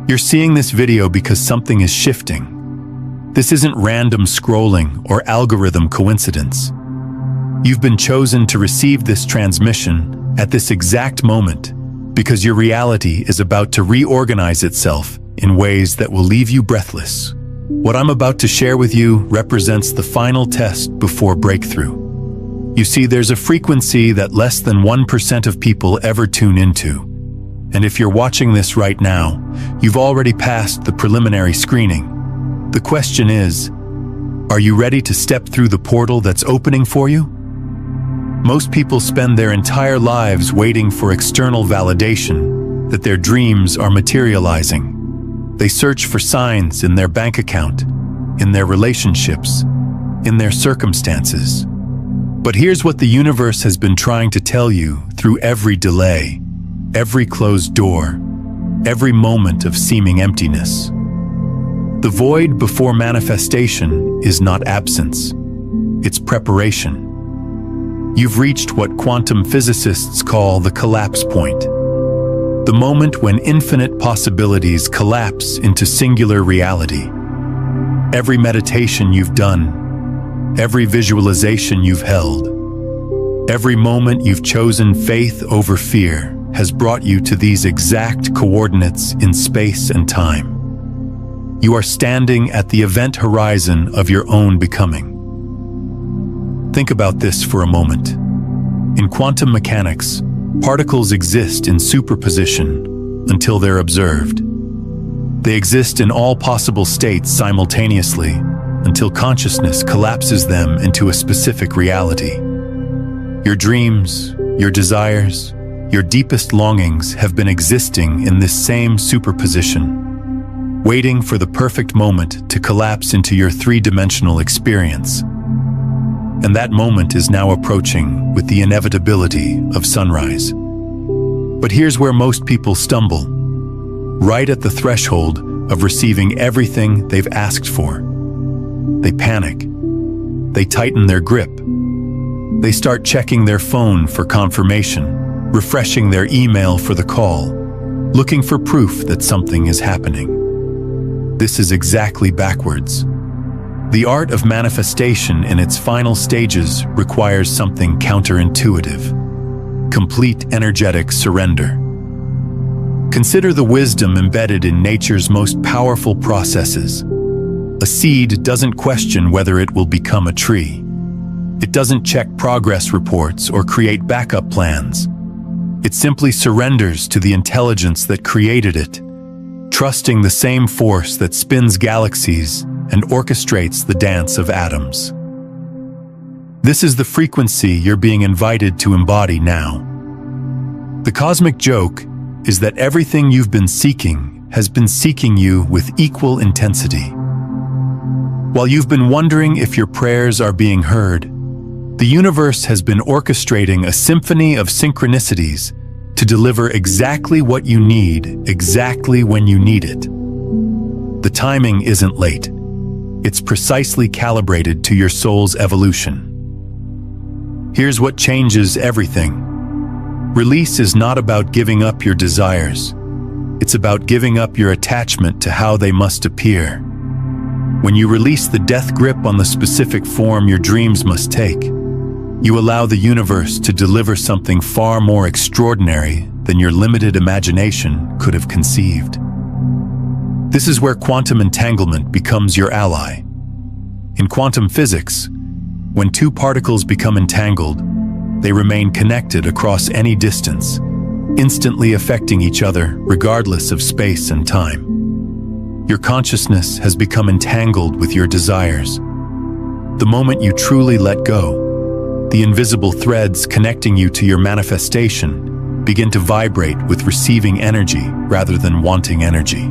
You're seeing this video because something is shifting. This isn't random scrolling or algorithm coincidence. You've been chosen to receive this transmission at this exact moment because your reality is about to reorganize itself in ways that will leave you breathless. What I'm about to share with you represents the final test before breakthrough. You see, there's a frequency that less than 1% of people ever tune into. And if you're watching this right now, you've already passed the preliminary screening. The question is, are you ready to step through the portal that's opening for you? Most people spend their entire lives waiting for external validation that their dreams are materializing. They search for signs in their bank account, in their relationships, in their circumstances. But here's what the universe has been trying to tell you through every delay, every closed door, every moment of seeming emptiness. The void before manifestation is not absence, it's preparation. You've reached what quantum physicists call the collapse point. The moment when infinite possibilities collapse into singular reality. Every meditation you've done, every visualization you've held, every moment you've chosen faith over fear has brought you to these exact coordinates in space and time. You are standing at the event horizon of your own becoming. Think about this for a moment. In quantum mechanics, particles exist in superposition until they're observed. They exist in all possible states simultaneously until consciousness collapses them into a specific reality. Your dreams, your desires, your deepest longings have been existing in this same superposition, waiting for the perfect moment to collapse into your three-dimensional experience. And that moment is now approaching with the inevitability of sunrise. But here's where most people stumble. Right at the threshold of receiving everything they've asked for. They panic. They tighten their grip. They start checking their phone for confirmation, refreshing their email for the call, looking for proof that something is happening. This is exactly backwards. The art of manifestation in its final stages requires something counterintuitive: complete energetic surrender. Consider the wisdom embedded in nature's most powerful processes. A seed doesn't question whether it will become a tree. It doesn't check progress reports or create backup plans. It simply surrenders to the intelligence that created it, trusting the same force that spins galaxies and orchestrates the dance of atoms. This is the frequency you're being invited to embody now. The cosmic joke is that everything you've been seeking has been seeking you with equal intensity. While you've been wondering if your prayers are being heard, the universe has been orchestrating a symphony of synchronicities to deliver exactly what you need, exactly when you need it. The timing isn't late. It's precisely calibrated to your soul's evolution. Here's what changes everything. Release is not about giving up your desires. It's about giving up your attachment to how they must appear. When you release the death grip on the specific form your dreams must take, you allow the universe to deliver something far more extraordinary than your limited imagination could have conceived. This is where quantum entanglement becomes your ally. In quantum physics, when two particles become entangled, they remain connected across any distance, instantly affecting each other regardless of space and time. Your consciousness has become entangled with your desires. The moment you truly let go, the invisible threads connecting you to your manifestation begin to vibrate with receiving energy rather than wanting energy.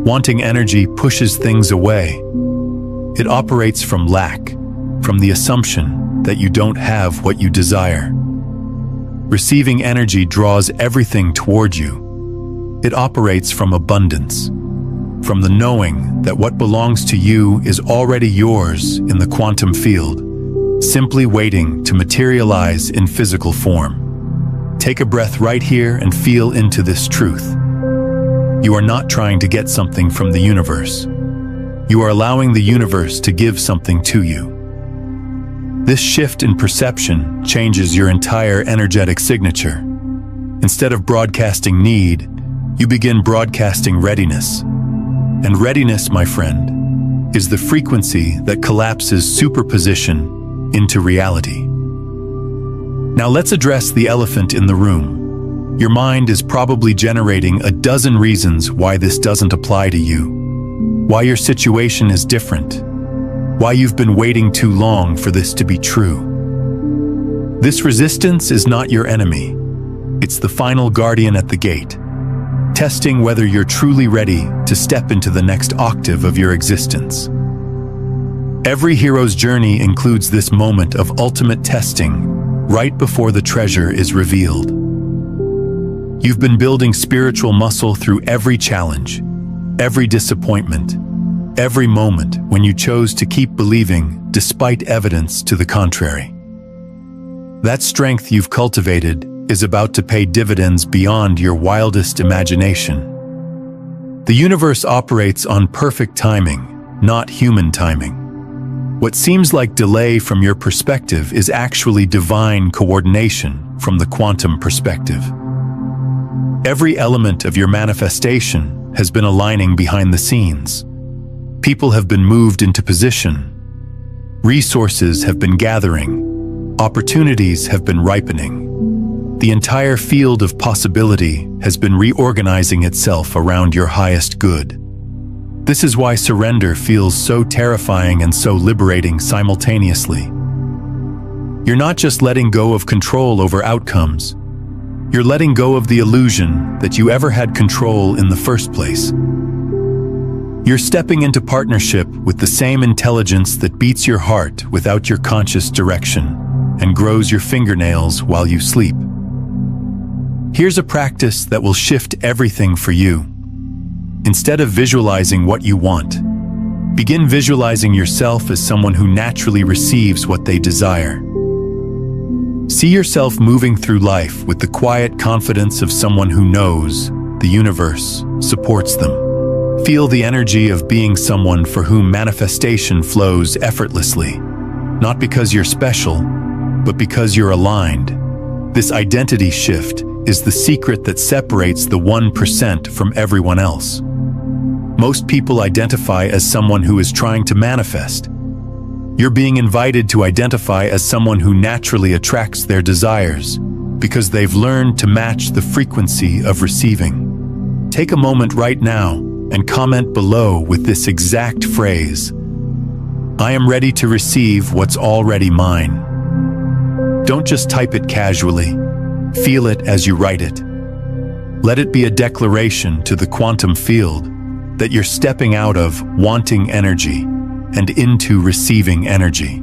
Wanting energy pushes things away. It operates from lack, from the assumption that you don't have what you desire. Receiving energy draws everything toward you. It operates from abundance, from the knowing that what belongs to you is already yours in the quantum field, simply waiting to materialize in physical form. Take a breath right here and feel into this truth. you are not trying to get something from the universe. You are allowing the universe to give something to you. This shift in perception changes your entire energetic signature. Instead of broadcasting need, you begin broadcasting readiness. And readiness, my friend, is the frequency that collapses superposition into reality. Now let's address the elephant in the room. Your mind is probably generating a dozen reasons why this doesn't apply to you, why your situation is different, why you've been waiting too long for this to be true. This resistance is not your enemy. It's the final guardian at the gate, testing whether you're truly ready to step into the next octave of your existence. Every hero's journey includes this moment of ultimate testing, right before the treasure is revealed. You've been building spiritual muscle through every challenge, every disappointment, every moment when you chose to keep believing despite evidence to the contrary. That strength you've cultivated is about to pay dividends beyond your wildest imagination. The universe operates on perfect timing, not human timing. What seems like delay from your perspective is actually divine coordination from the quantum perspective. Every element of your manifestation has been aligning behind the scenes. People have been moved into position. Resources have been gathering. Opportunities have been ripening. The entire field of possibility has been reorganizing itself around your highest good. This is why surrender feels so terrifying and so liberating simultaneously. You're not just letting go of control over outcomes. You're letting go of the illusion that you ever had control in the first place. You're stepping into partnership with the same intelligence that beats your heart without your conscious direction and grows your fingernails while you sleep. Here's a practice that will shift everything for you. Instead of visualizing what you want, begin visualizing yourself as someone who naturally receives what they desire. See yourself moving through life with the quiet confidence of someone who knows the universe supports them. Feel the energy of being someone for whom manifestation flows effortlessly, not because you're special, but because you're aligned. This identity shift is the secret that separates the 1% from everyone else. Most people identify as someone who is trying to manifest. You're being invited to identify as someone who naturally attracts their desires because they've learned to match the frequency of receiving. Take a moment right now and comment below with this exact phrase: I am ready to receive what's already mine. Don't just type it casually. Feel it as you write it. Let it be a declaration to the quantum field that you're stepping out of wanting energy and into receiving energy.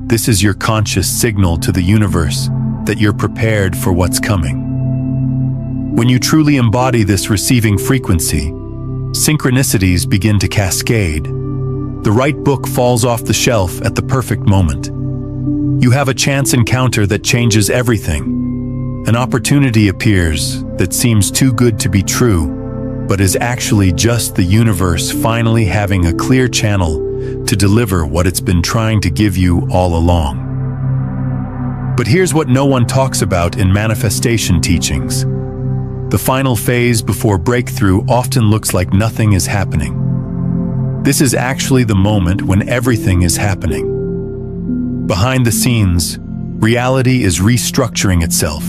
This is your conscious signal to the universe that you're prepared for what's coming. When you truly embody this receiving frequency, synchronicities begin to cascade. The right book falls off the shelf at the perfect moment. You have a chance encounter that changes everything. An opportunity appears that seems too good to be true, but is actually just the universe finally having a clear channel to deliver what it's been trying to give you all along. But here's what no one talks about in manifestation teachings. The final phase before breakthrough often looks like nothing is happening. This is actually the moment when everything is happening. Behind the scenes, reality is restructuring itself.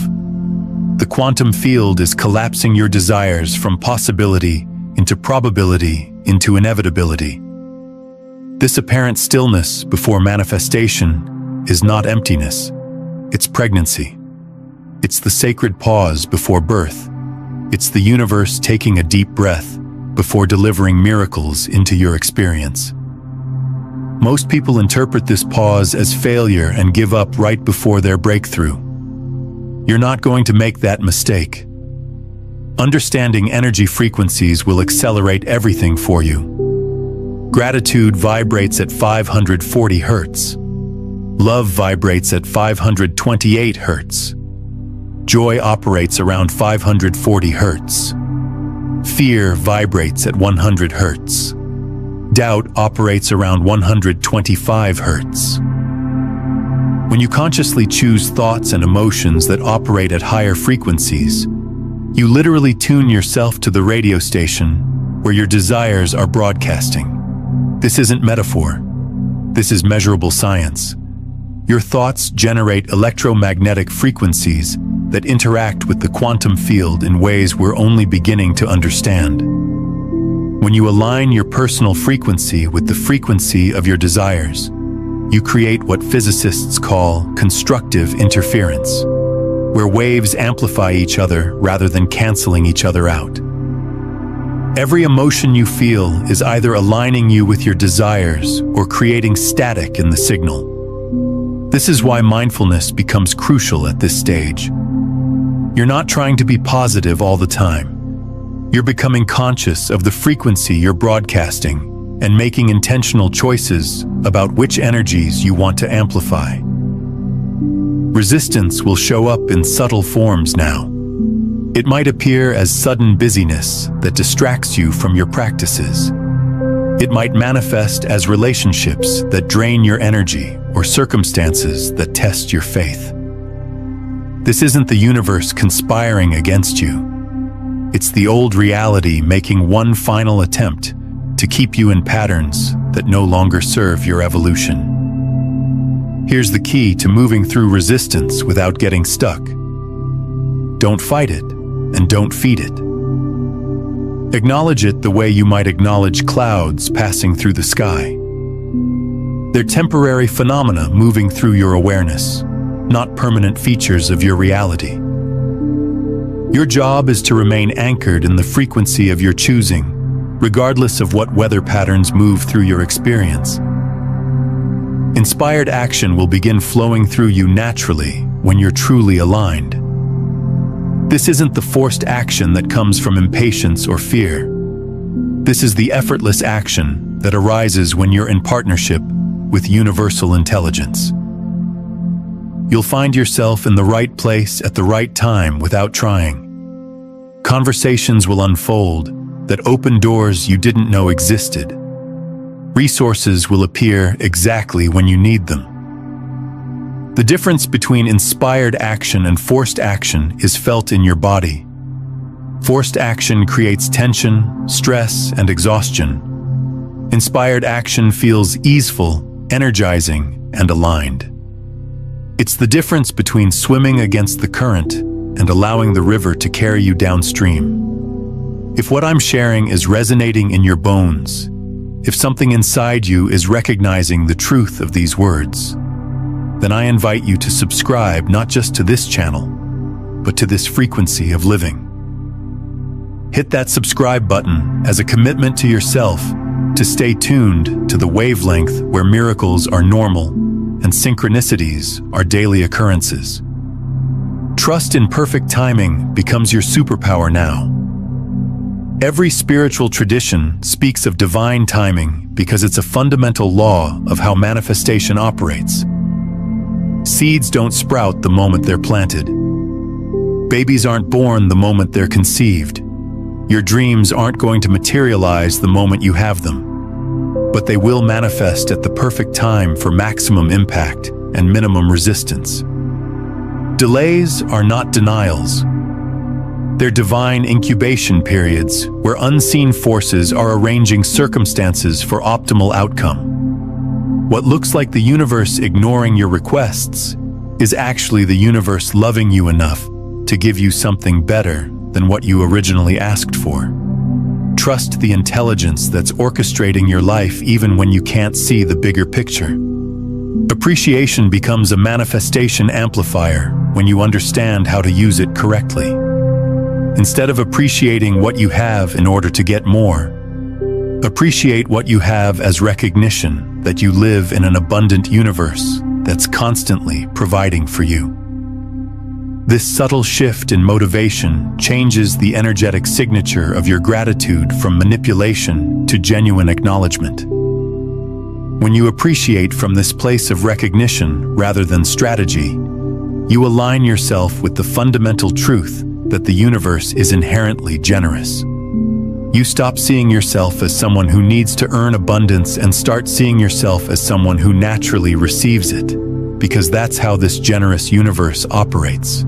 The quantum field is collapsing your desires from possibility into probability into inevitability. This apparent stillness before manifestation is not emptiness, it's pregnancy. It's the sacred pause before birth. It's the universe taking a deep breath before delivering miracles into your experience. Most people interpret this pause as failure and give up right before their breakthrough. You're not going to make that mistake. Understanding energy frequencies will accelerate everything for you. Gratitude vibrates at 540 Hz. Love vibrates at 528 Hz. Joy operates around 540 Hz. Fear vibrates at 100 hertz. Doubt operates around 125 hertz. When you consciously choose thoughts and emotions that operate at higher frequencies, you literally tune yourself to the radio station where your desires are broadcasting. This isn't metaphor. This is measurable science. Your thoughts generate electromagnetic frequencies that interact with the quantum field in ways we're only beginning to understand. When you align your personal frequency with the frequency of your desires, you create what physicists call constructive interference, where waves amplify each other rather than canceling each other out. Every emotion you feel is either aligning you with your desires or creating static in the signal. This is why mindfulness becomes crucial at this stage. You're not trying to be positive all the time. You're becoming conscious of the frequency you're broadcasting and making intentional choices about which energies you want to amplify. Resistance will show up in subtle forms now. It might appear as sudden busyness that distracts you from your practices. It might manifest as relationships that drain your energy or circumstances that test your faith. This isn't the universe conspiring against you. It's the old reality making one final attempt to keep you in patterns that no longer serve your evolution. Here's the key to moving through resistance without getting stuck. Don't fight it, and don't feed it. Acknowledge it the way you might acknowledge clouds passing through the sky. They're temporary phenomena moving through your awareness, not permanent features of your reality. Your job is to remain anchored in the frequency of your choosing, regardless of what weather patterns move through your experience. Inspired action will begin flowing through you naturally when you're truly aligned. This isn't the forced action that comes from impatience or fear. This is the effortless action that arises when you're in partnership with universal intelligence. You'll find yourself in the right place at the right time without trying. Conversations will unfold that open doors you didn't know existed. Resources will appear exactly when you need them. The difference between inspired action and forced action is felt in your body. Forced action creates tension, stress, and exhaustion. Inspired action feels easeful, energizing, and aligned. It's the difference between swimming against the current and allowing the river to carry you downstream. If what I'm sharing is resonating in your bones, if something inside you is recognizing the truth of these words, then I invite you to subscribe not just to this channel, but to this frequency of living. Hit that subscribe button as a commitment to yourself to stay tuned to the wavelength where miracles are normal and synchronicities are daily occurrences. Trust in perfect timing becomes your superpower now. Every spiritual tradition speaks of divine timing because it's a fundamental law of how manifestation operates. Seeds don't sprout the moment they're planted. Babies aren't born the moment they're conceived. Your dreams aren't going to materialize the moment you have them, but they will manifest at the perfect time for maximum impact and minimum resistance. Delays are not denials. They're divine incubation periods where unseen forces are arranging circumstances for optimal outcome. What looks like the universe ignoring your requests is actually the universe loving you enough to give you something better than what you originally asked for. Trust the intelligence that's orchestrating your life even when you can't see the bigger picture. Appreciation becomes a manifestation amplifier when you understand how to use it correctly. Instead of appreciating what you have in order to get more, appreciate what you have as recognition that you live in an abundant universe that's constantly providing for you. This subtle shift in motivation changes the energetic signature of your gratitude from manipulation to genuine acknowledgement. When you appreciate from this place of recognition rather than strategy, you align yourself with the fundamental truth that the universe is inherently generous. You stop seeing yourself as someone who needs to earn abundance and start seeing yourself as someone who naturally receives it, because that's how this generous universe operates.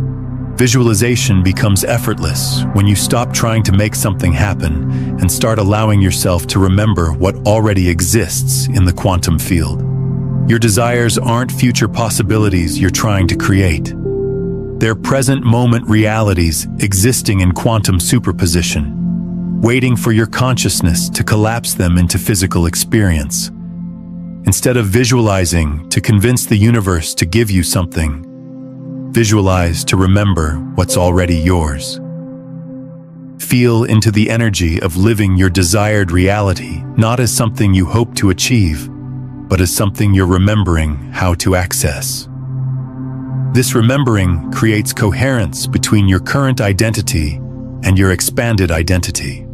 Visualization becomes effortless when you stop trying to make something happen and start allowing yourself to remember what already exists in the quantum field. Your desires aren't future possibilities you're trying to create. They're present moment realities existing in quantum superposition, waiting for your consciousness to collapse them into physical experience. Instead of visualizing to convince the universe to give you something, visualize to remember what's already yours. Feel into the energy of living your desired reality, not as something you hope to achieve, but as something you're remembering how to access. This remembering creates coherence between your current identity and your expanded identity.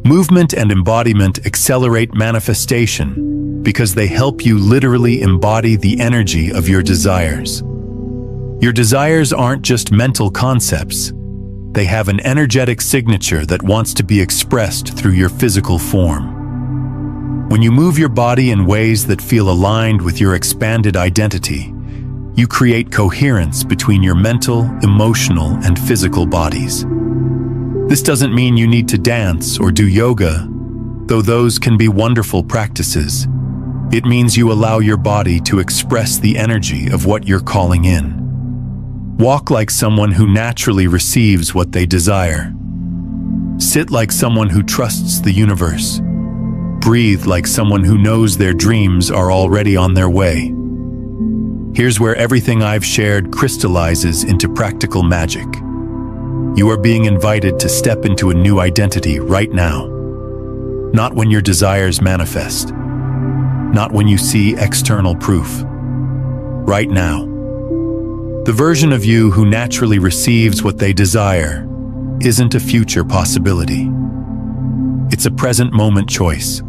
Movement and embodiment accelerate manifestation because they help you literally embody the energy of your desires. Your desires aren't just mental concepts. They have an energetic signature that wants to be expressed through your physical form. When you move your body in ways that feel aligned with your expanded identity, you create coherence between your mental, emotional, and physical bodies. This doesn't mean you need to dance or do yoga, though those can be wonderful practices. It means you allow your body to express the energy of what you're calling in. Walk like someone who naturally receives what they desire. Sit like someone who trusts the universe. Breathe like someone who knows their dreams are already on their way. Here's where everything I've shared crystallizes into practical magic. You are being invited to step into a new identity right now. Not when your desires manifest. Not when you see external proof. Right now. The version of you who naturally receives what they desire isn't a future possibility. It's a present moment choice.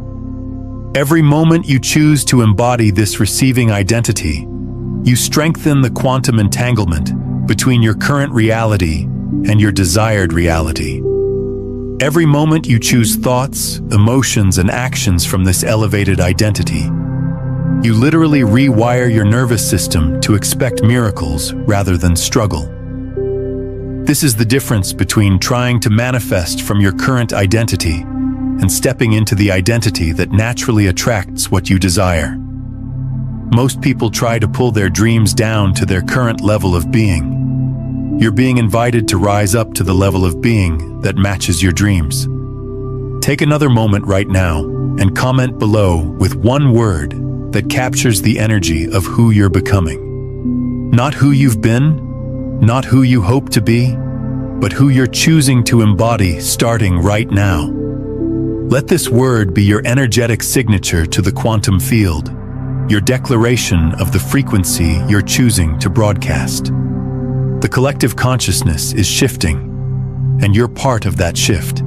Every moment you choose to embody this receiving identity, you strengthen the quantum entanglement between your current reality and your desired reality. Every moment you choose thoughts, emotions, and actions from this elevated identity, you literally rewire your nervous system to expect miracles rather than struggle. This is the difference between trying to manifest from your current identity and stepping into the identity that naturally attracts what you desire. Most people try to pull their dreams down to their current level of being. You're being invited to rise up to the level of being that matches your dreams. Take another moment right now and comment below with one word that captures the energy of who you're becoming. Not who you've been, not who you hope to be, but who you're choosing to embody starting right now. Let this word be your energetic signature to the quantum field, your declaration of the frequency you're choosing to broadcast. The collective consciousness is shifting, and you're part of that shift.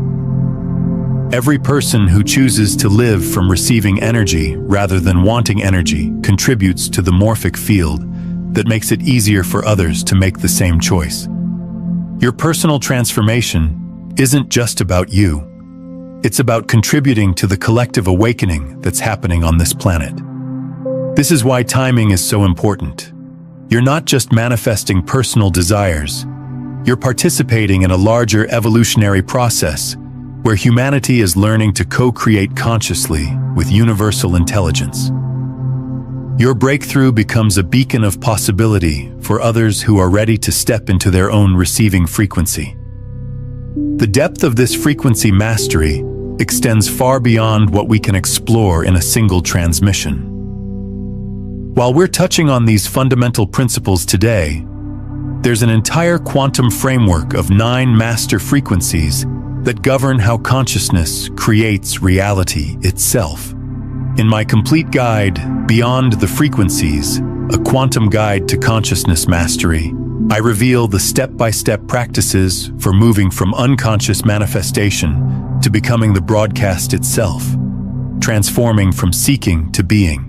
Every person who chooses to live from receiving energy rather than wanting energy contributes to the morphic field that makes it easier for others to make the same choice. Your personal transformation isn't just about you. It's about contributing to the collective awakening that's happening on this planet. This is why timing is so important. You're not just manifesting personal desires. You're participating in a larger evolutionary process where humanity is learning to co-create consciously with universal intelligence. Your breakthrough becomes a beacon of possibility for others who are ready to step into their own receiving frequency. The depth of this frequency mastery extends far beyond what we can explore in a single transmission. While we're touching on these fundamental principles today, there's an entire quantum framework of 9 master frequencies that govern how consciousness creates reality itself. In my complete guide, Beyond the Frequencies, a quantum guide to consciousness mastery, I reveal the step-by-step practices for moving from unconscious manifestation to becoming the broadcast itself, transforming from seeking to being.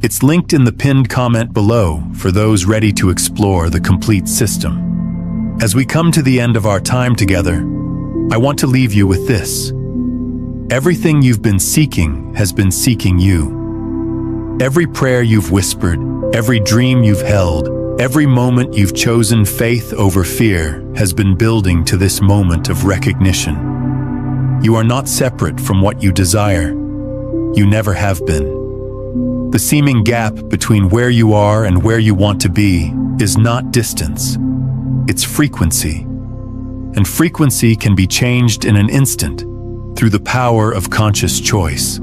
It's linked in the pinned comment below for those ready to explore the complete system. As we come to the end of our time together, I want to leave you with this. Everything you've been seeking has been seeking you. Every prayer you've whispered, every dream you've held, every moment you've chosen faith over fear has been building to this moment of recognition. You are not separate from what you desire. You never have been. The seeming gap between where you are and where you want to be is not distance. It's frequency. And frequency can be changed in an instant through the power of conscious choice.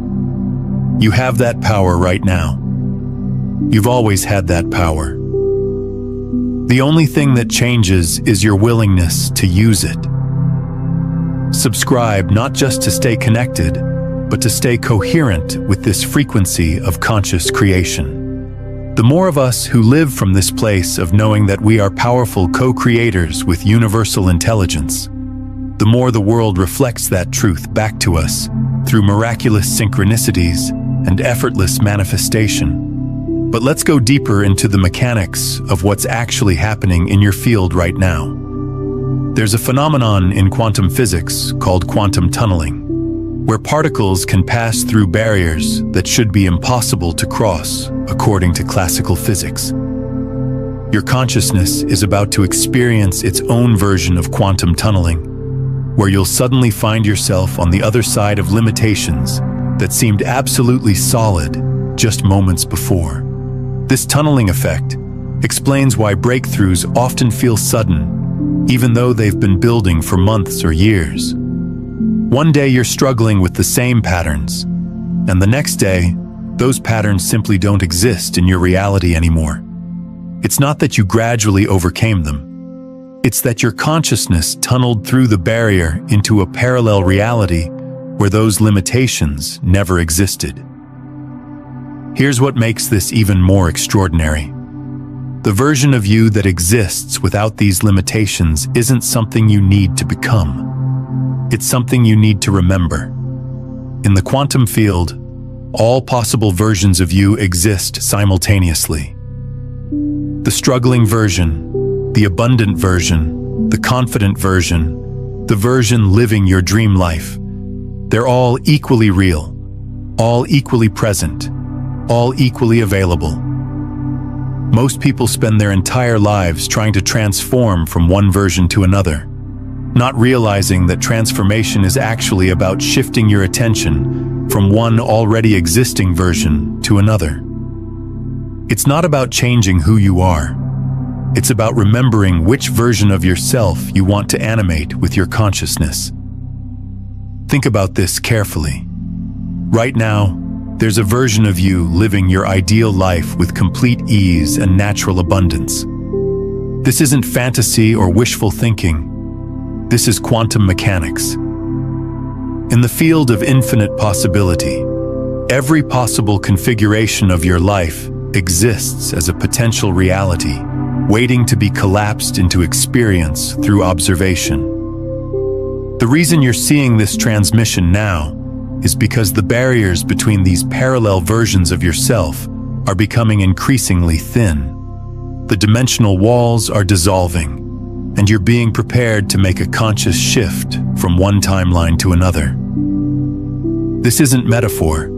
You have that power right now. You've always had that power. The only thing that changes is your willingness to use it. Subscribe not just to stay connected, but to stay coherent with this frequency of conscious creation. The more of us who live from this place of knowing that we are powerful co-creators with universal intelligence, the more the world reflects that truth back to us through miraculous synchronicities and effortless manifestation. But let's go deeper into the mechanics of what's actually happening in your field right now. There's a phenomenon in quantum physics called quantum tunneling, where particles can pass through barriers that should be impossible to cross, according to classical physics. Your consciousness is about to experience its own version of quantum tunneling, where you'll suddenly find yourself on the other side of limitations that seemed absolutely solid just moments before. This tunneling effect explains why breakthroughs often feel sudden, even though they've been building for months or years. One day you're struggling with the same patterns, and the next day, those patterns simply don't exist in your reality anymore. It's not that you gradually overcame them. It's that your consciousness tunneled through the barrier into a parallel reality where those limitations never existed. Here's what makes this even more extraordinary. The version of you that exists without these limitations isn't something you need to become. It's something you need to remember. In the quantum field, all possible versions of you exist simultaneously. The struggling version, the abundant version, the confident version, the version living your dream life. They're all equally real, all equally present, all equally available. Most people spend their entire lives trying to transform from one version to another, not realizing that transformation is actually about shifting your attention from one already existing version to another. It's not about changing who you are. It's about remembering which version of yourself you want to animate with your consciousness. Think about this carefully. Right now, there's a version of you living your ideal life with complete ease and natural abundance. This isn't fantasy or wishful thinking. This is quantum mechanics. In the field of infinite possibility, every possible configuration of your life exists as a potential reality, waiting to be collapsed into experience through observation. The reason you're seeing this transmission now is because the barriers between these parallel versions of yourself are becoming increasingly thin. The dimensional walls are dissolving, and you're being prepared to make a conscious shift from one timeline to another. This isn't metaphor.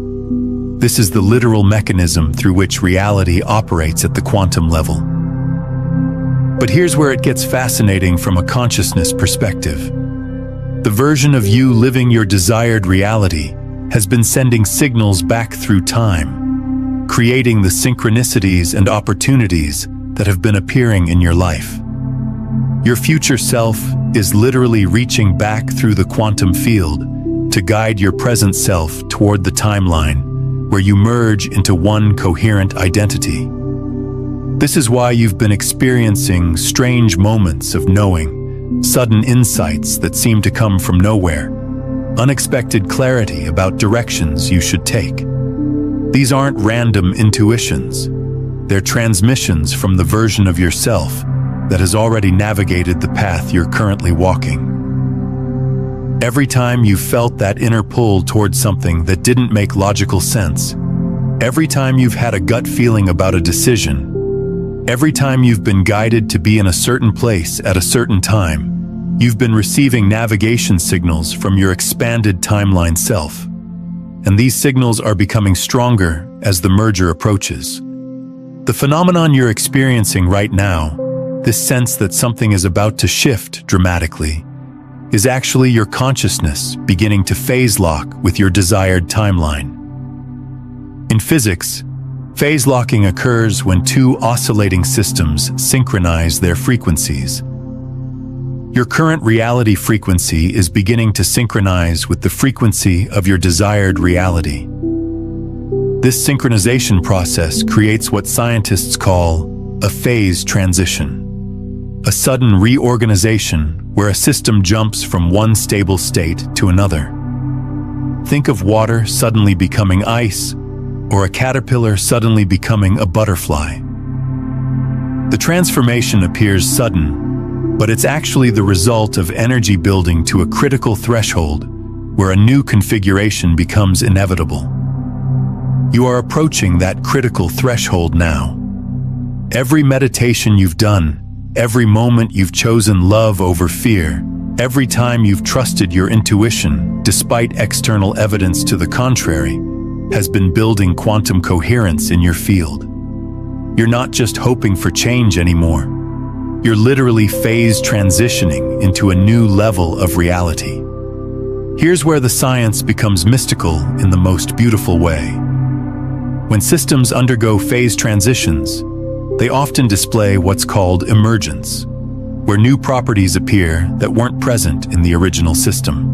This is the literal mechanism through which reality operates at the quantum level. But here's where it gets fascinating from a consciousness perspective. The version of you living your desired reality has been sending signals back through time, creating the synchronicities and opportunities that have been appearing in your life. Your future self is literally reaching back through the quantum field to guide your present self toward the timeline where you merge into one coherent identity. This is why you've been experiencing strange moments of knowing, sudden insights that seem to come from nowhere, unexpected clarity about directions you should take. These aren't random intuitions. They're transmissions from the version of yourself that has already navigated the path you're currently walking. Every time you felt that inner pull towards something that didn't make logical sense, every time you've had a gut feeling about a decision, every time you've been guided to be in a certain place at a certain time, You've been receiving navigation signals from your expanded timeline self, and these signals are becoming stronger as the merger approaches. The phenomenon you're experiencing right now, this sense that something is about to shift dramatically, is actually your consciousness beginning to phase lock with your desired timeline. In physics, phase locking occurs when two oscillating systems synchronize their frequencies. Your current reality frequency is beginning to synchronize with the frequency of your desired reality. This synchronization process creates what scientists call a phase transition, a sudden reorganization where a system jumps from one stable state to another. Think of water suddenly becoming ice, or a caterpillar suddenly becoming a butterfly. The transformation appears sudden, but it's actually the result of energy building to a critical threshold where a new configuration becomes inevitable. You are approaching that critical threshold now. Every meditation you've done, every moment you've chosen love over fear, every time you've trusted your intuition despite external evidence to the contrary, has been building quantum coherence in your field. You're not just hoping for change anymore. You're literally phase transitioning into a new level of reality. Here's where the science becomes mystical in the most beautiful way. When systems undergo phase transitions, they often display what's called emergence, where new properties appear that weren't present in the original system.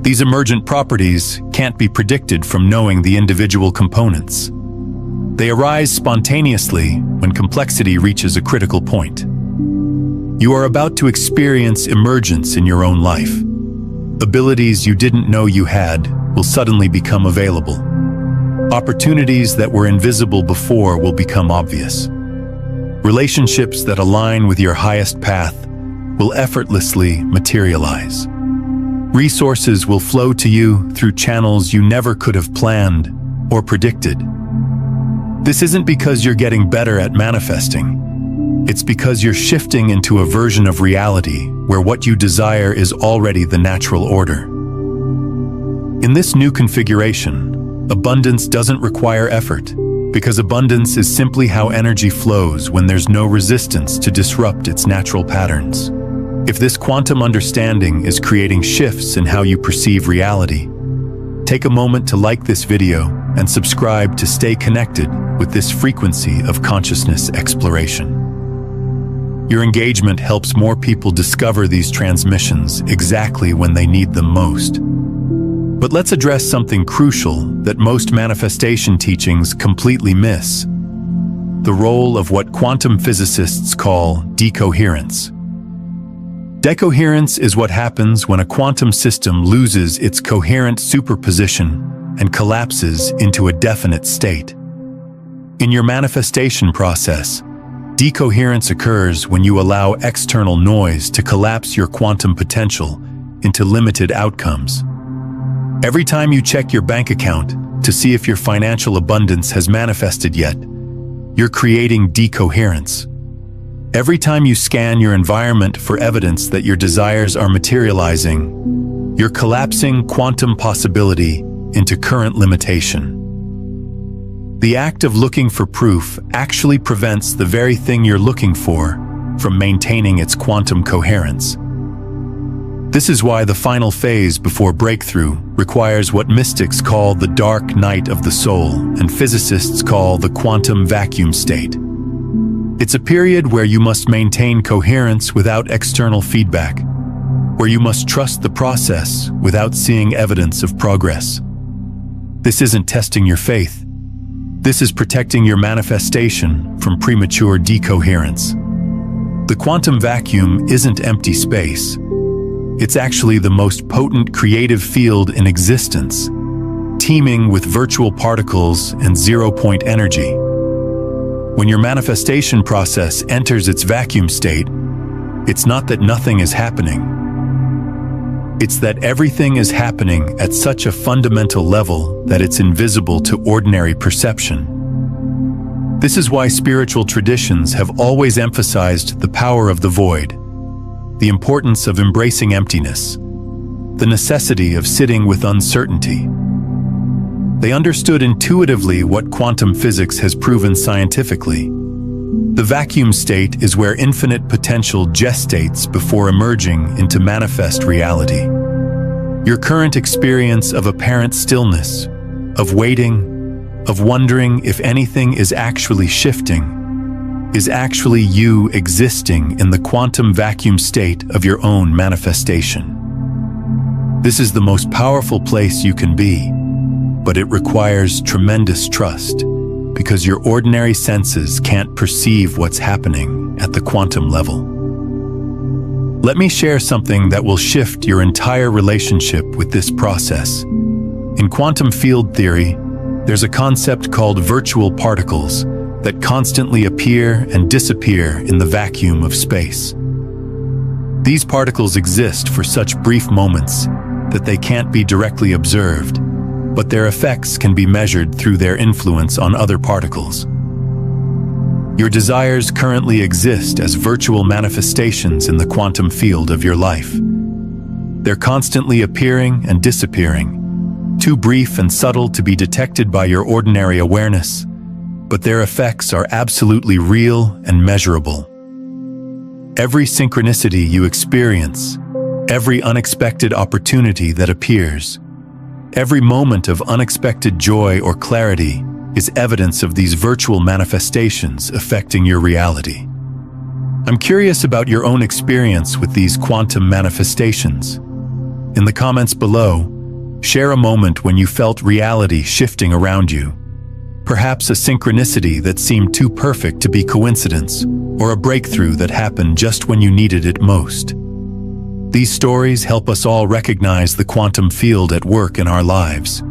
These emergent properties can't be predicted from knowing the individual components. They arise spontaneously when complexity reaches a critical point. You are about to experience emergence in your own life. Abilities you didn't know you had will suddenly become available. Opportunities that were invisible before will become obvious. Relationships that align with your highest path will effortlessly materialize. Resources will flow to you through channels you never could have planned or predicted. This isn't because you're getting better at manifesting. It's because you're shifting into a version of reality where what you desire is already the natural order. In this new configuration, abundance doesn't require effort, because abundance is simply how energy flows when there's no resistance to disrupt its natural patterns. If this quantum understanding is creating shifts in how you perceive reality, take a moment to like this video and subscribe to stay connected with this frequency of consciousness exploration. Your engagement helps more people discover these transmissions exactly when they need them most. But let's address something crucial that most manifestation teachings completely miss: the role of what quantum physicists call decoherence. Decoherence is what happens when a quantum system loses its coherent superposition and collapses into a definite state. In your manifestation process, decoherence occurs when you allow external noise to collapse your quantum potential into limited outcomes. Every time you check your bank account to see if your financial abundance has manifested yet, you're creating decoherence. Every time you scan your environment for evidence that your desires are materializing, you're collapsing quantum possibility into current limitation. The act of looking for proof actually prevents the very thing you're looking for from maintaining its quantum coherence. This is why the final phase before breakthrough requires what mystics call the dark night of the soul and physicists call the quantum vacuum state. It's a period where you must maintain coherence without external feedback, where you must trust the process without seeing evidence of progress. This isn't testing your faith. This is protecting your manifestation from premature decoherence. The quantum vacuum isn't empty space. It's actually the most potent creative field in existence, teeming with virtual particles and zero-point energy. When your manifestation process enters its vacuum state, it's not that nothing is happening. It's that everything is happening at such a fundamental level that it's invisible to ordinary perception. This is why spiritual traditions have always emphasized the power of the void. the importance of embracing emptiness, the necessity of sitting with uncertainty. They understood intuitively what quantum physics has proven scientifically. The vacuum state is where infinite potential gestates before emerging into manifest reality. Your current experience of apparent stillness, of waiting, of wondering if anything is actually shifting, is actually you existing in the quantum vacuum state of your own manifestation. This is the most powerful place you can be, but it requires tremendous trust because your ordinary senses can't perceive what's happening at the quantum level. Let me share something that will shift your entire relationship with this process. In quantum field theory, there's a concept called virtual particles that constantly appear and disappear in the vacuum of space. These particles exist for such brief moments that they can't be directly observed, but their effects can be measured through their influence on other particles. Your desires currently exist as virtual manifestations in the quantum field of your life. They're constantly appearing and disappearing, too brief and subtle to be detected by your ordinary awareness, but their effects are absolutely real and measurable. Every synchronicity you experience, every unexpected opportunity that appears, every moment of unexpected joy or clarity is evidence of these virtual manifestations affecting your reality. I'm curious about your own experience with these quantum manifestations. In the comments below, share a moment when you felt reality shifting around you. Perhaps a synchronicity that seemed too perfect to be coincidence, or a breakthrough that happened just when you needed it most. These stories help us all recognize the quantum field at work in our lives.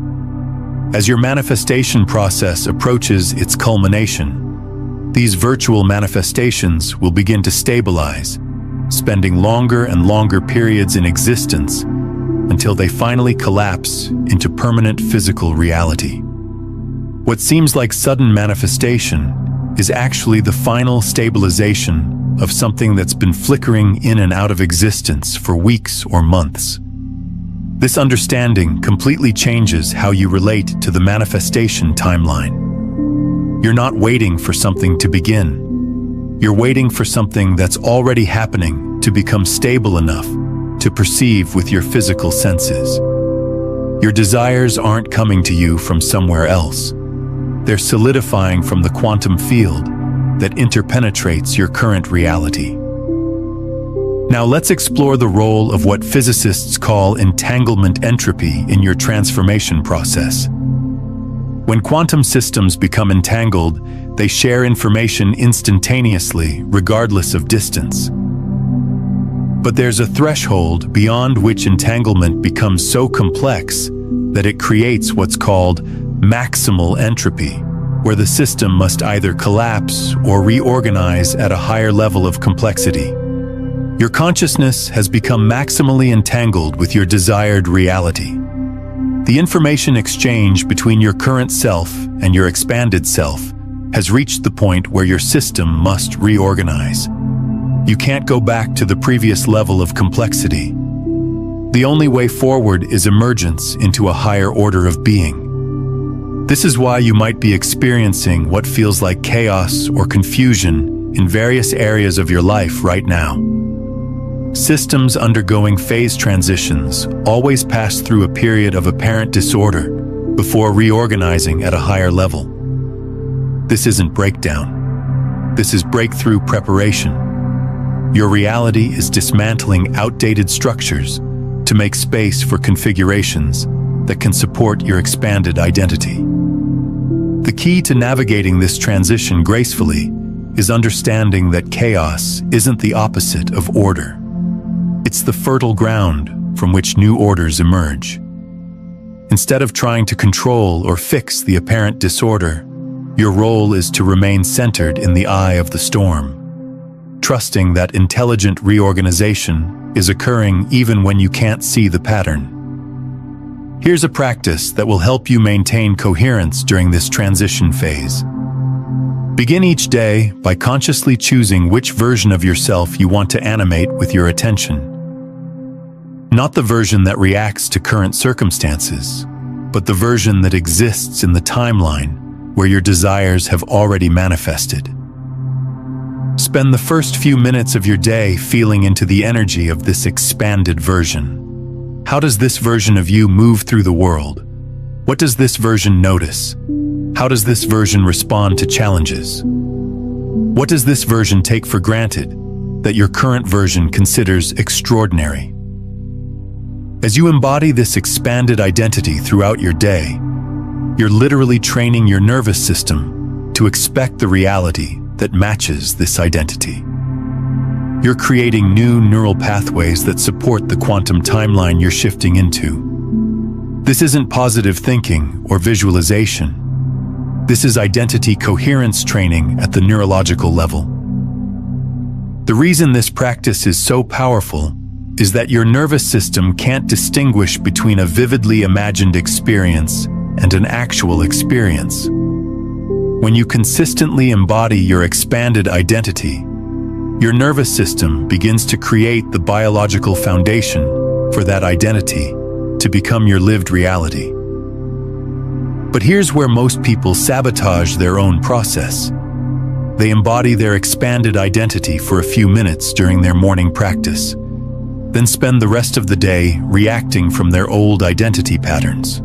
As your manifestation process approaches its culmination, these virtual manifestations will begin to stabilize, spending longer and longer periods in existence until they finally collapse into permanent physical reality. What seems like sudden manifestation is actually the final stabilization of something that's been flickering in and out of existence for weeks or months. This understanding completely changes how you relate to the manifestation timeline. You're not waiting for something to begin. You're waiting for something that's already happening to become stable enough to perceive with your physical senses. Your desires aren't coming to you from somewhere else. They're solidifying from the quantum field that interpenetrates your current reality. Now let's explore the role of what physicists call entanglement entropy in your transformation process. When quantum systems become entangled, they share information instantaneously, regardless of distance. But there's a threshold beyond which entanglement becomes so complex that it creates what's called maximal entropy, where the system must either collapse or reorganize at a higher level of complexity. Your consciousness has become maximally entangled with your desired reality. The information exchange between your current self and your expanded self has reached the point where your system must reorganize. You can't go back to the previous level of complexity. The only way forward is emergence into a higher order of being. This is why you might be experiencing what feels like chaos or confusion in various areas of your life right now. Systems undergoing phase transitions always pass through a period of apparent disorder before reorganizing at a higher level. This isn't breakdown. This is breakthrough preparation. Your reality is dismantling outdated structures to make space for configurations that can support your expanded identity. The key to navigating this transition gracefully is understanding that chaos isn't the opposite of order. It's the fertile ground from which new orders emerge. Instead of trying to control or fix the apparent disorder, your role is to remain centered in the eye of the storm, trusting that intelligent reorganization is occurring even when you can't see the pattern. Here's a practice that will help you maintain coherence during this transition phase. Begin each day by consciously choosing which version of yourself you want to animate with your attention. Not the version that reacts to current circumstances, but the version that exists in the timeline where your desires have already manifested. Spend the first few minutes of your day feeling into the energy of this expanded version. How does this version of you move through the world? What does this version notice? How does this version respond to challenges? What does this version take for granted that your current version considers extraordinary? As you embody this expanded identity throughout your day, you're literally training your nervous system to expect the reality that matches this identity. You're creating new neural pathways that support the quantum timeline you're shifting into. This isn't positive thinking or visualization. This is identity coherence training at the neurological level. The reason this practice is so powerful is that your nervous system can't distinguish between a vividly imagined experience and an actual experience. When you consistently embody your expanded identity, your nervous system begins to create the biological foundation for that identity to become your lived reality. But here's where most people sabotage their own process. They embody their expanded identity for a few minutes during their morning practice, then spend the rest of the day reacting from their old identity patterns.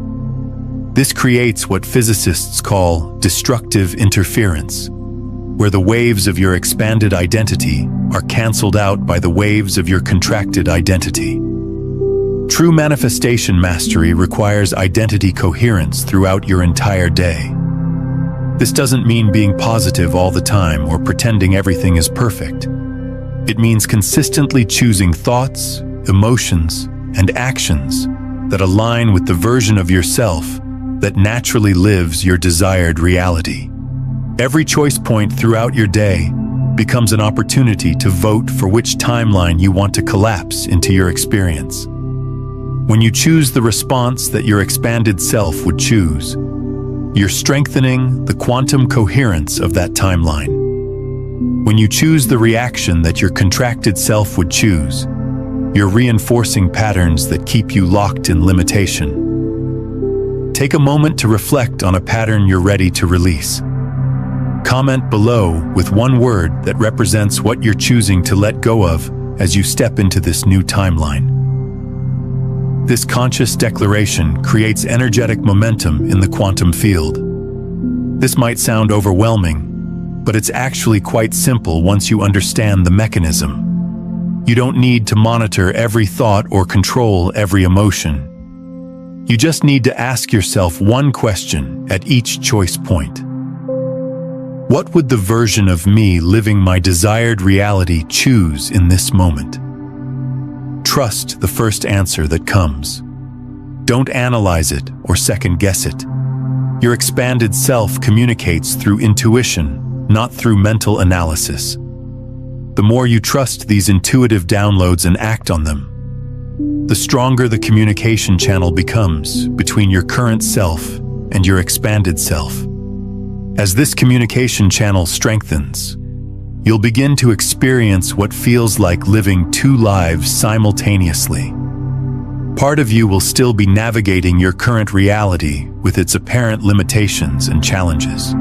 This creates what physicists call destructive interference, where the waves of your expanded identity are canceled out by the waves of your contracted identity. True manifestation mastery requires identity coherence throughout your entire day. This doesn't mean being positive all the time or pretending everything is perfect. It means consistently choosing thoughts, emotions, and actions that align with the version of yourself that naturally lives your desired reality. Every choice point throughout your day becomes an opportunity to vote for which timeline you want to collapse into your experience. When you choose the response that your expanded self would choose, you're strengthening the quantum coherence of that timeline. When you choose the reaction that your contracted self would choose, you're reinforcing patterns that keep you locked in limitation. Take a moment to reflect on a pattern you're ready to release. Comment below with one word that represents what you're choosing to let go of as you step into this new timeline. This conscious declaration creates energetic momentum in the quantum field. This might sound overwhelming, but it's actually quite simple once you understand the mechanism. You don't need to monitor every thought or control every emotion. You just need to ask yourself one question at each choice point. What would the version of me living my desired reality choose in this moment? Trust the first answer that comes. Don't analyze it or second-guess it. Your expanded self communicates through intuition, not through mental analysis. The more you trust these intuitive downloads and act on them, the stronger the communication channel becomes between your current self and your expanded self. As this communication channel strengthens, you'll begin to experience what feels like living two lives simultaneously. Part of you will still be navigating your current reality with its apparent limitations and challenges.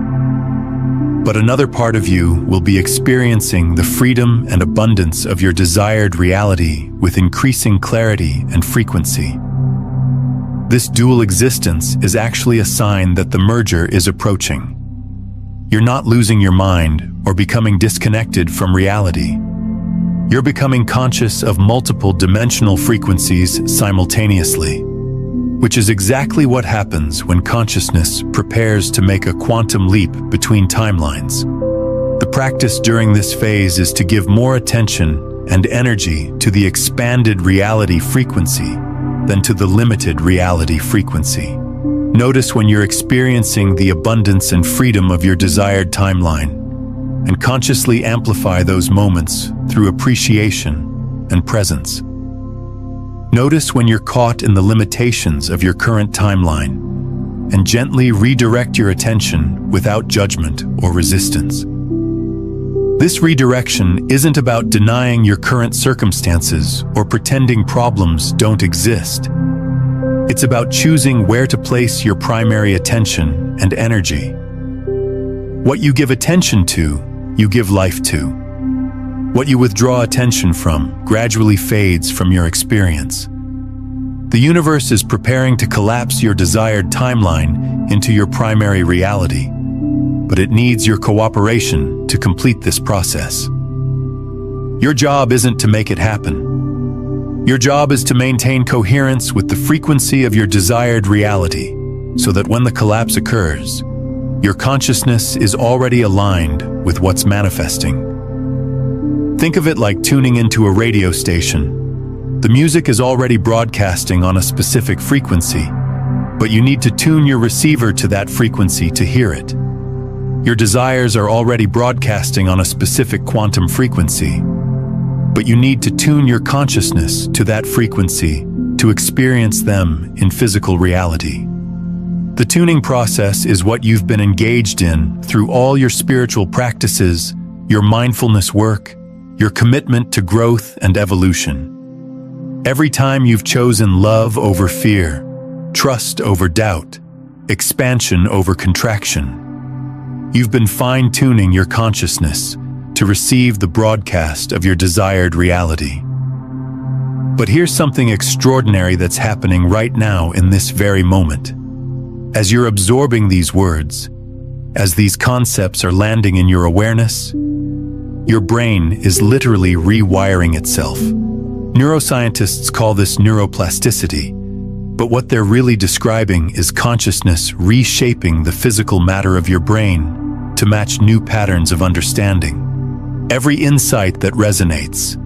But another part of you will be experiencing the freedom and abundance of your desired reality with increasing clarity and frequency. This dual existence is actually a sign that the merger is approaching. You're not losing your mind or becoming disconnected from reality. You're becoming conscious of multiple dimensional frequencies simultaneously, which is exactly what happens when consciousness prepares to make a quantum leap between timelines. The practice during this phase is to give more attention and energy to the expanded reality frequency than to the limited reality frequency. Notice when you're experiencing the abundance and freedom of your desired timeline, and consciously amplify those moments through appreciation and presence. Notice when you're caught in the limitations of your current timeline, and gently redirect your attention without judgment or resistance. This redirection isn't about denying your current circumstances or pretending problems don't exist. It's about choosing where to place your primary attention and energy. What you give attention to, you give life to. What you withdraw attention from gradually fades from your experience. The universe is preparing to collapse your desired timeline into your primary reality, but it needs your cooperation to complete this process. Your job isn't to make it happen. Your job is to maintain coherence with the frequency of your desired reality, so that when the collapse occurs, your consciousness is already aligned with what's manifesting. Think of it like tuning into a radio station. The music is already broadcasting on a specific frequency, but you need to tune your receiver to that frequency to hear it. Your desires are already broadcasting on a specific quantum frequency, but you need to tune your consciousness to that frequency to experience them in physical reality. The tuning process is what you've been engaged in through all your spiritual practices, your mindfulness work, your commitment to growth and evolution. Every time you've chosen love over fear, trust over doubt, expansion over contraction, you've been fine-tuning your consciousness to receive the broadcast of your desired reality. But here's something extraordinary that's happening right now in this very moment. As you're absorbing these words, as these concepts are landing in your awareness, your brain is literally rewiring itself. Neuroscientists call this neuroplasticity, but what they're really describing is consciousness reshaping the physical matter of your brain to match new patterns of understanding. Every insight that resonates,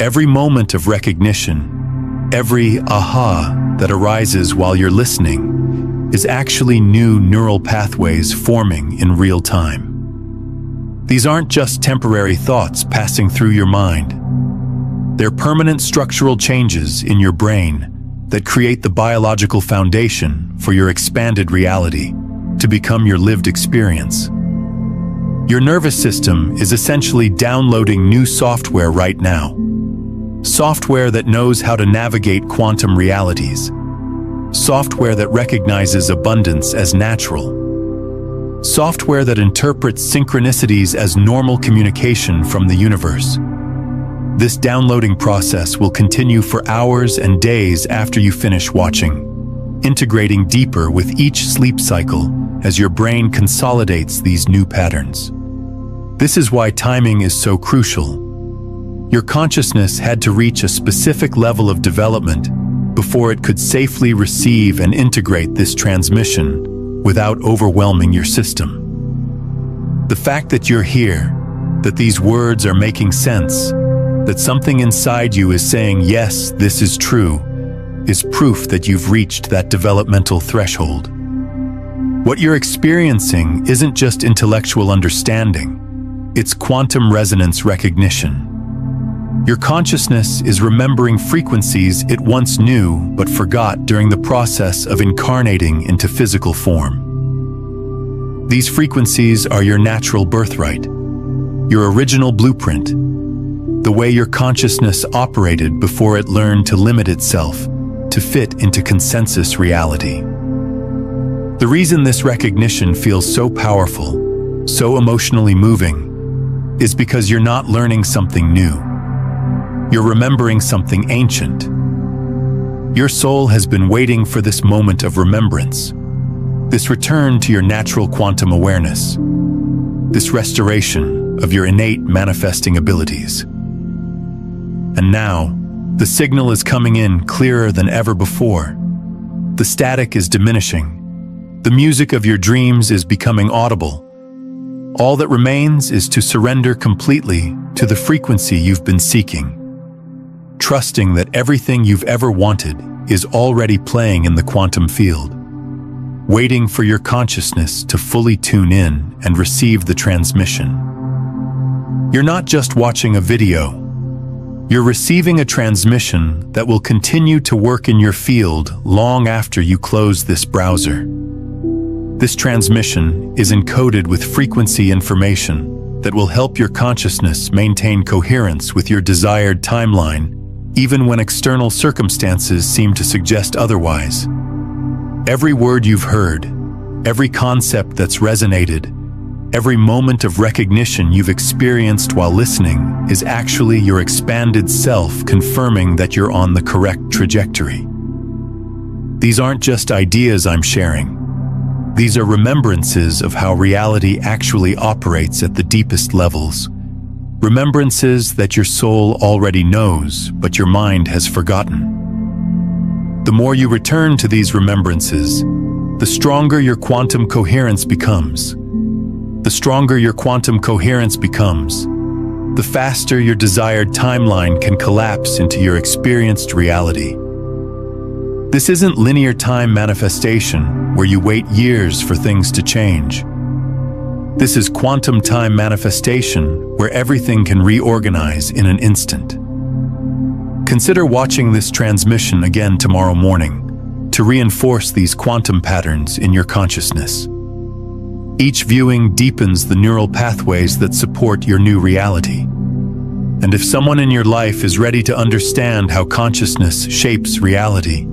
every moment of recognition, every aha that arises while you're listening is actually new neural pathways forming in real time. These aren't just temporary thoughts passing through your mind. They're permanent structural changes in your brain that create the biological foundation for your expanded reality to become your lived experience. Your nervous system is essentially downloading new software right now. Software that knows how to navigate quantum realities. Software that recognizes abundance as natural. Software that interprets synchronicities as normal communication from the universe. This downloading process will continue for hours and days after you finish watching, integrating deeper with each sleep cycle as your brain consolidates these new patterns. This is why timing is so crucial. Your consciousness had to reach a specific level of development before it could safely receive and integrate this transmission without overwhelming your system. The fact that you're here, that these words are making sense, that something inside you is saying, yes, this is true, is proof that you've reached that developmental threshold. What you're experiencing isn't just intellectual understanding, it's quantum resonance recognition. Your consciousness is remembering frequencies it once knew but forgot during the process of incarnating into physical form. These frequencies are your natural birthright, your original blueprint, the way your consciousness operated before it learned to limit itself to fit into consensus reality. The reason this recognition feels so powerful, so emotionally moving, is because you're not learning something new. You're remembering something ancient. Your soul has been waiting for this moment of remembrance, this return to your natural quantum awareness, this restoration of your innate manifesting abilities. And now, the signal is coming in clearer than ever before. The static is diminishing. The music of your dreams is becoming audible. All that remains is to surrender completely to the frequency you've been seeking, trusting that everything you've ever wanted is already playing in the quantum field, waiting for your consciousness to fully tune in and receive the transmission. You're not just watching a video. You're receiving a transmission that will continue to work in your field long after you close this browser. This transmission is encoded with frequency information that will help your consciousness maintain coherence with your desired timeline, even when external circumstances seem to suggest otherwise. Every word you've heard, every concept that's resonated, every moment of recognition you've experienced while listening is actually your expanded self confirming that you're on the correct trajectory. These aren't just ideas I'm sharing. These are remembrances of how reality actually operates at the deepest levels. Remembrances that your soul already knows, but your mind has forgotten. The more you return to these remembrances, the stronger your quantum coherence becomes. The stronger your quantum coherence becomes, the faster your desired timeline can collapse into your experienced reality. This isn't linear time manifestation, where you wait years for things to change. This is quantum time manifestation, where everything can reorganize in an instant. Consider watching this transmission again tomorrow morning to reinforce these quantum patterns in your consciousness. Each viewing deepens the neural pathways that support your new reality. And if someone in your life is ready to understand how consciousness shapes reality,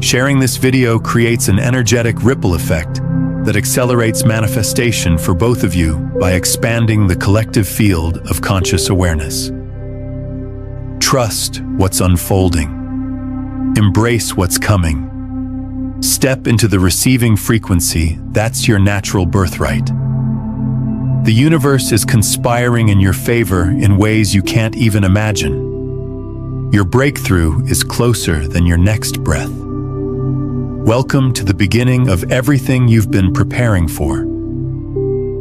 sharing this video creates an energetic ripple effect that accelerates manifestation for both of you by expanding the collective field of conscious awareness. Trust what's unfolding. Embrace what's coming. Step into the receiving frequency. That's your natural birthright. The universe is conspiring in your favor in ways you can't even imagine. Your breakthrough is closer than your next breath. Welcome to the beginning of everything you've been preparing for.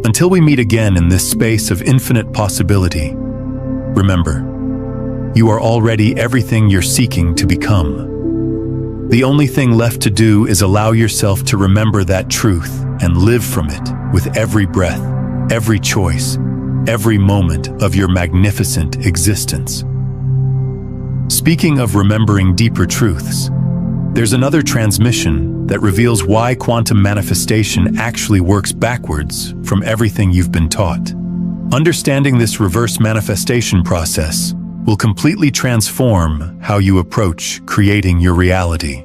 Until we meet again in this space of infinite possibility, remember, you are already everything you're seeking to become. The only thing left to do is allow yourself to remember that truth and live from it with every breath, every choice, every moment of your magnificent existence. Speaking of remembering deeper truths, there's another transmission that reveals why quantum manifestation actually works backwards from everything you've been taught. Understanding this reverse manifestation process will completely transform how you approach creating your reality.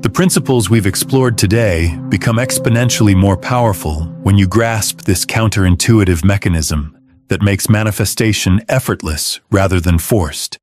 The principles we've explored today become exponentially more powerful when you grasp this counterintuitive mechanism that makes manifestation effortless rather than forced.